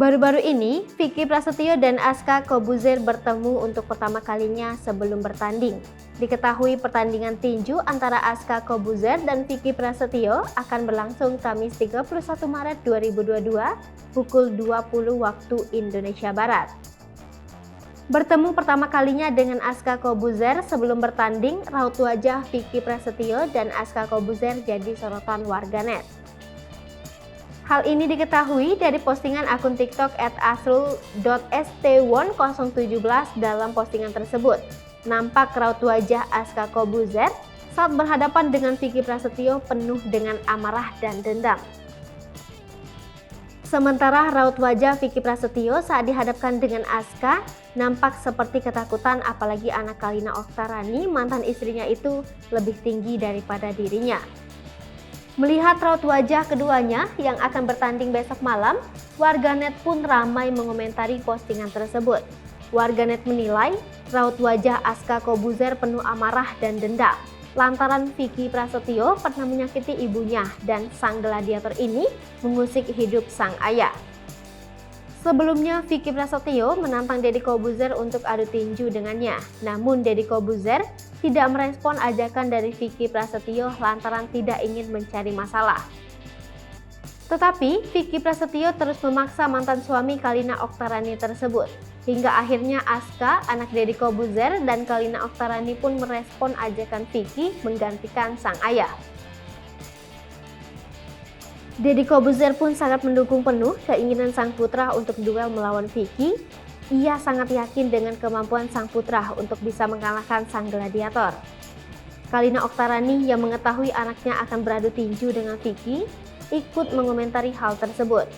Baru-baru ini, Vicky Prasetyo dan Aska Kobuzer bertemu untuk pertama kalinya sebelum bertanding. Diketahui pertandingan tinju antara Aska Kobuzer dan Vicky Prasetyo akan berlangsung Kamis 31 Maret 2022 pukul 20 waktu Indonesia Barat. Bertemu pertama kalinya dengan Aska Kobuzer sebelum bertanding, raut wajah Vicky Prasetyo dan Aska Kobuzer jadi sorotan warganet. Hal ini diketahui dari postingan akun TikTok @asrul.st1017. Dalam postingan tersebut, nampak raut wajah Aska Kobuzer saat berhadapan dengan Vicky Prasetyo penuh dengan amarah dan dendam. Sementara raut wajah Vicky Prasetyo saat dihadapkan dengan Aska nampak seperti ketakutan, apalagi anak Kalina Oktarani, mantan istrinya itu, lebih tinggi daripada dirinya. Melihat raut wajah keduanya yang akan bertanding besok malam, warganet pun ramai mengomentari postingan tersebut. Warganet menilai raut wajah Aska Kobuzer penuh amarah dan dendam lantaran Vicky Prasetyo pernah menyakiti ibunya dan sang gladiator ini mengusik hidup sang ayah. Sebelumnya, Vicky Prasetyo menantang Deddy Kobuzer untuk adu tinju dengannya. Namun Deddy Kobuzer tidak merespon ajakan dari Vicky Prasetyo lantaran tidak ingin mencari masalah. Tetapi Vicky Prasetyo terus memaksa mantan suami Kalina Oktarani tersebut. Hingga akhirnya Aska, anak Deddy Kobuzer, dan Kalina Oktarani pun merespon ajakan Vicky menggantikan sang ayah. Deddy Kobuzer pun sangat mendukung penuh keinginan sang putra untuk duel melawan Vicky. Ia sangat yakin dengan kemampuan sang putra untuk bisa mengalahkan sang gladiator. Kalina Oktarani yang mengetahui anaknya akan beradu tinju dengan Vicky ikut mengomentari hal tersebut.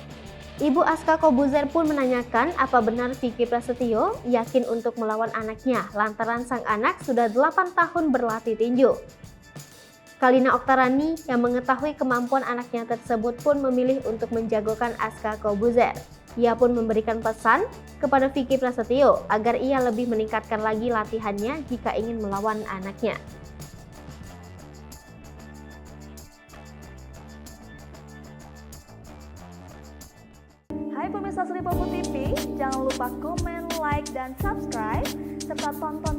Ibu Aska Kobuzer pun menanyakan apa benar Vicky Prasetyo yakin untuk melawan anaknya lantaran sang anak sudah 8 tahun berlatih tinju. Kalina Oktarani yang mengetahui kemampuan anaknya tersebut pun memilih untuk menjagokan Aska Kobuzer. Ia pun memberikan pesan kepada Vicky Prasetyo agar ia lebih meningkatkan lagi latihannya jika ingin melawan anaknya. Hai pemirsa Sri Popo TV, jangan lupa komen, like, dan subscribe, serta tonton